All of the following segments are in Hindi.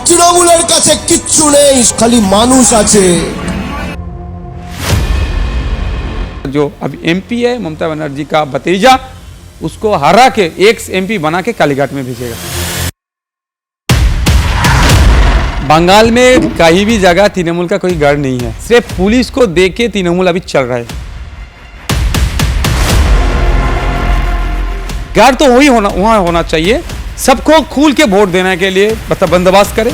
তৃণমূলের কাছে কিচ্ছু নেই, খালি মানুষ আছে। जो अभी एमपी है ममता बनर्जी का भतीजा, उसको हरा के एक्स एमपी बना के कालीघाट में भेजेगा। बंगाल में कहीं भी जगह तृणमूल का कोई गढ़ नहीं है, सिर्फ पुलिस को देख के तृणमूल अभी चल रहा है। गढ़ तो वही होना, वहां होना चाहिए। सबको खुल के वोट देने के लिए बंदोबस्त करे।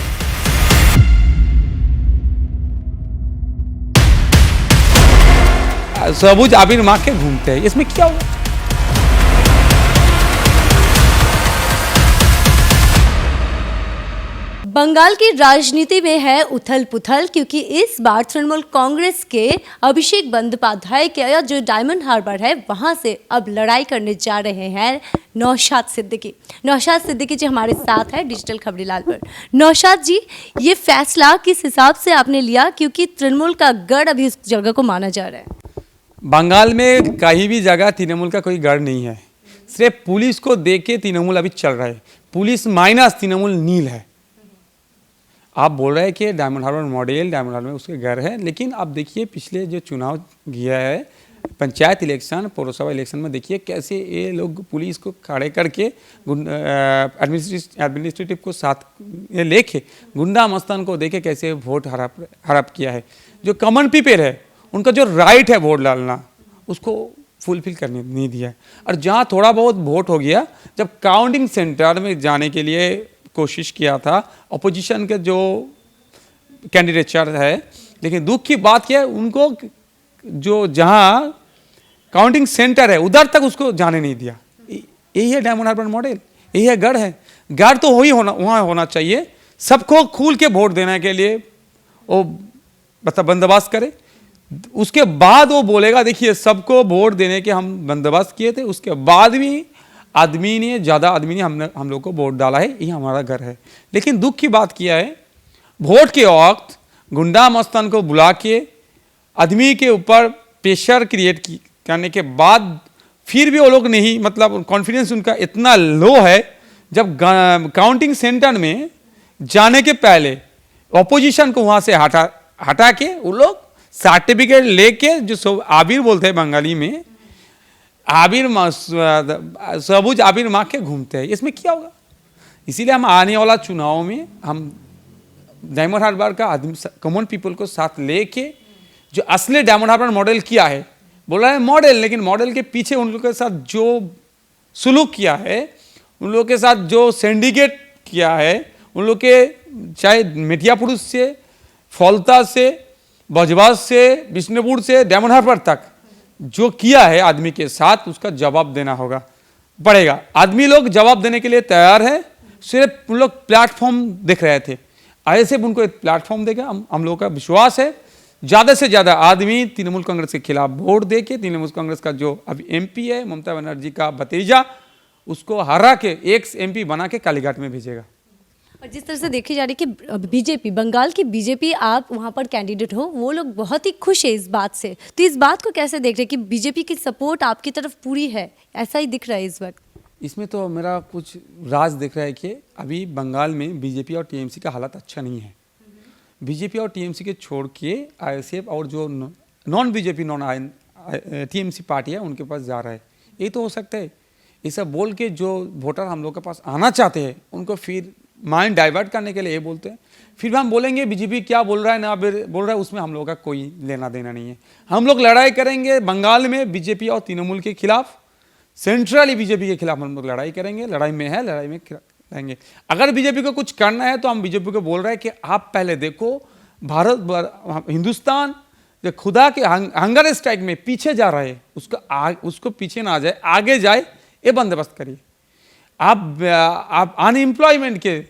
सबूज आबिर माँ के घूमते हैं, इसमें क्या होगा? बंगाल की राजनीति में है उथल पुथल, क्योंकि इस बार तृणमूल कांग्रेस के अभिषेक बंदोपाध्याय के जो डायमंड हार्बर है वहां से अब लड़ाई करने जा रहे हैं नौशाद सिद्दीकी। नौशाद सिद्दीकी जी हमारे साथ है डिजिटल खबरीलाल पर। नौशाद जी, ये फैसला किस हिसाब से आपने लिया, क्योंकि तृणमूल का गढ़ अभी उस जगह को माना जा रहा है? बंगाल में कहीं भी जगह तृणमूल का कोई गढ़ नहीं है, सिर्फ पुलिस को देख के तृणमूल अभी चल रहा है। पुलिस माइनस तृणमूल नील है। आप बोल रहे हैं कि डायमंड हार्बर मॉडल, डायमंड हार्बर में उसके घर है, लेकिन आप देखिए पिछले जो चुनाव गया है, पंचायत इलेक्शन, पौरसभा इलेक्शन में देखिए कैसे ये लोग पुलिस को खड़े करके एडमिनिस्ट्रेटिव को साथ लेके गुंडा मस्तान को देखे कैसे वोट हड़प किया है। जो कॉमन पीपल है उनका जो राइट है वोट डालना, उसको फुलफिल करने नहीं दिया है। और जहाँ थोड़ा बहुत वोट हो गया, जब काउंटिंग सेंटर में जाने के लिए कोशिश किया था अपोजिशन के जो कैंडिडेचर है, लेकिन दुख की बात यह है उनको जो जहाँ काउंटिंग सेंटर है उधर तक उसको जाने नहीं दिया। यही है डायमंड हार्बर मॉडल, यही है गढ़ है। गढ़ तो वही होना, वहाँ होना चाहिए। सबको खुल के वोट देने के लिए वो बंदोबस्त करे। उसके बाद वो बोलेगा देखिए सबको वोट देने के हम बंदोबस्त किए थे, उसके बाद भी ज़्यादा आदमी ने हम लोग को वोट डाला है, ये हमारा घर है। लेकिन दुख की बात किया है, वोट के वक्त गुंडा मस्तान को बुला के आदमी के ऊपर प्रेशर क्रिएट करने के बाद फिर भी वो लोग नहीं, मतलब कॉन्फिडेंस उनका इतना लो है। जब काउंटिंग सेंटर में जाने के पहले ऑपोजिशन को वहाँ से हटा के वो लोग सर्टिफिकेट लेके, जो आबिर बोलते हैं बंगाली में, आबिर सबूज आबिर माँ के घूमते हैं, इसमें क्या होगा? इसीलिए हम आने वाला चुनाव में हम डायमंड हार्बर का आदमी, कॉमन पीपल को साथ लेके जो असली डायमंड हार्बर मॉडल किया है, बोला है मॉडल, लेकिन मॉडल के पीछे उन लोगों के साथ जो सुलूक किया है, उन लोगों के साथ जो सिंडिकेट किया है, उन लोग के चाहे मेटिया पुरुष से, फौलता से, बजवाज से, बिष्णुपुर से डायमंड हार्बर तक जो किया है आदमी के साथ, उसका जवाब देना होगा, पड़ेगा। आदमी लोग जवाब देने के लिए तैयार है, सिर्फ उन लोग प्लेटफॉर्म देख रहे थे। ऐसे उनको एक प्लेटफॉर्म देगा, हम लोगों का विश्वास है ज़्यादा से ज़्यादा आदमी तृणमूल कांग्रेस के खिलाफ वोट दे के तृणमूल कांग्रेस का जो अभी एमपी है ममता बनर्जी का भतीजा, उसको हरा के एक्स एमपी बना के कालीघाट में भेजेगा। और जिस तरह से देखी जा रही कि बीजेपी, बंगाल की बीजेपी, आप वहाँ पर कैंडिडेट हो, वो लोग बहुत ही खुश है इस बात से, तो इस बात को कैसे देख रहे हैं कि बीजेपी की सपोर्ट आपकी तरफ पूरी है, ऐसा ही दिख रहा है इस वक्त? इसमें तो मेरा कुछ राज दिख रहा है कि अभी बंगाल में बीजेपी और टीएमसी का हालत अच्छा नहीं है। बीजेपी और टीएमसी के छोड़ के आईएसएफ और जो non BJP non TMC party है उनके पास जा रहा है। ये तो हो सकता है, ये सब बोल के जो वोटर हम लोग के पास आना चाहते हैं उनको फिर माइंड डाइवर्ट करने के लिए ये बोलते हैं। फिर भी हम बोलेंगे बीजेपी क्या बोल रहा है ना बोल रहा है, उसमें हम लोग का कोई लेना देना नहीं है। हम लोग लड़ाई करेंगे बंगाल में बीजेपी और तृणमूल के खिलाफ, सेंट्रली बीजेपी के खिलाफ हम लोग लड़ाई करेंगे। लड़ाई में है, लड़ाई में रहेंगे। अगर बीजेपी को कुछ करना है तो हम बीजेपी को बोल रहे हैं कि आप पहले देखो भारत, हिंदुस्तान जो खुदा के हंगर स्ट्राइक में पीछे जा रहा है, उसको पीछे ना जाए, आगे जाए, ये बंदोबस्त करिए। आप अनएम्प्लॉयमेंट के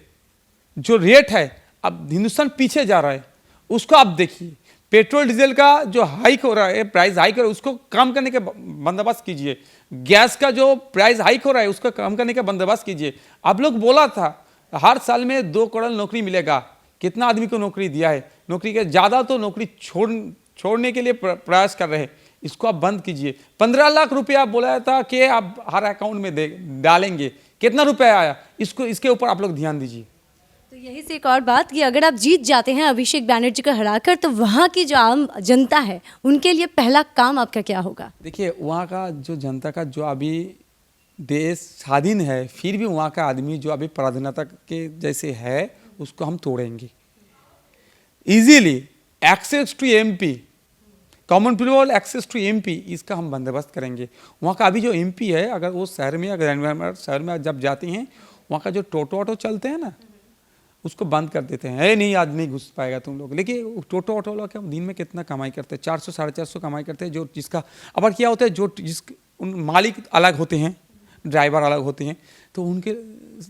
जो रेट है, अब हिंदुस्तान पीछे जा रहा है, उसको आप देखिए। पेट्रोल डीजल का जो हाइक हो रहा है, प्राइस हाइक हो रहा है, उसको कम करने के बंदोबस्त कीजिए। गैस का जो प्राइस हाइक हो रहा है उसको कम करने का बंदोबस्त कीजिए। आप लोग बोला था हर साल में 2 करोड़ नौकरी मिलेगा, कितना आदमी को नौकरी दिया है? नौकरी के ज़्यादा तो नौकरी छोड़ने के लिए प्रयास कर रहे हैं, इसको आप बंद कीजिए। 15 लाख रुपया बोला था कि आप हर अकाउंट में डालेंगे, कितना रुपया आया? इसके ऊपर आप लोग ध्यान दीजिए। तो यही से एक और बात कि अगर आप जीत जाते हैं अभिषेक बैनर्जी को हराकर, तो वहाँ की जो आम जनता है उनके लिए पहला काम आपका क्या होगा? देखिए, वहाँ का जो जनता का जो अभी देश स्वाधीन है, फिर भी वहाँ का आदमी जो अभी पराधीनता के जैसे है, उसको हम तोड़ेंगे easily. Access to MP, common people access to MP, इसका हम बंदोबस्त करेंगे। वहाँ का अभी जो एमपी है, अगर वो शहर में, अगर शहर में जब जाते हैं, वहाँ का जो टोटो ऑटो चलते हैं ना, उसको बंद कर देते हैं। ए नहीं, आदमी घुस पाएगा तुम लोग। लेकिन टोटो ऑटो वाला क्या दिन में कितना कमाई करते हैं? 400 450 कमाई करते हैं। जो जिसका अब क्या होता है, जो उन मालिक अलग होते हैं, ड्राइवर अलग होते हैं, तो उनके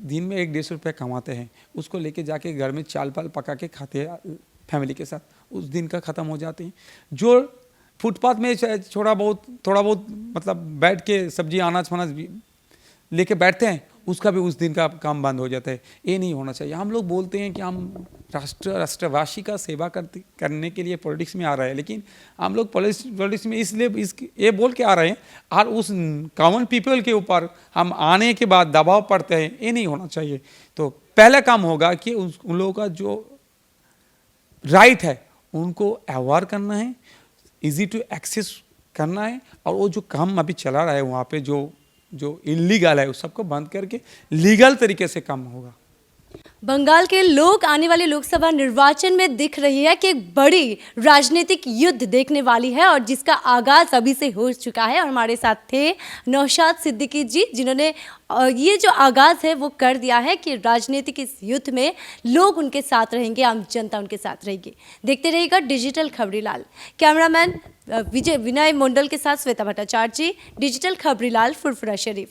दिन में 1-150 रुपये कमाते हैं। उसको लेके जाके घर में चाल पाल पका के खाते हैं फैमिली के साथ, उस दिन का ख़त्म हो जाते हैं। जो फुटपाथ में थोड़ा बहुत मतलब बैठ के सब्जी अनाज फनाज लेके बैठते हैं, उसका भी उस दिन का काम बंद हो जाता है। ये नहीं होना चाहिए। हम लोग बोलते हैं कि हम राष्ट्रवासी का सेवा करने के लिए पॉलिटिक्स में आ रहे हैं, लेकिन हम लोग पॉलिटिक्स में इसलिए ये बोल के आ रहे हैं, और उस कॉमन पीपल के ऊपर हम आने के बाद दबाव पड़ते हैं, ये नहीं होना चाहिए। तो पहला काम होगा कि उन लोगों का जो राइट है उनको अवेयर करना है, इजी टू एक्सेस करना है, और वो जो काम अभी चला रहा है वहाँ पे जो इलीगल है उस सबको बंद करके लीगल तरीके से काम होगा। बंगाल के लोग आने वाले लोकसभा निर्वाचन में दिख रही है कि एक बड़ी राजनीतिक युद्ध देखने वाली है, और जिसका आगाज अभी से हो चुका है। और हमारे साथ थे नौशाद सिद्दीकी जी, जिन्होंने ये जो आगाज है वो कर दिया है कि राजनीतिक इस युद्ध में लोग उनके साथ रहेंगे, आम जनता उनके साथ रहेगी। देखते रहिएगा डिजिटल खबरीलाल। कैमरामैन विनय मंडल के साथ श्वेता भट्टाचार्य जी, डिजिटल खबरीलाल, फुरफुरा शरीफ।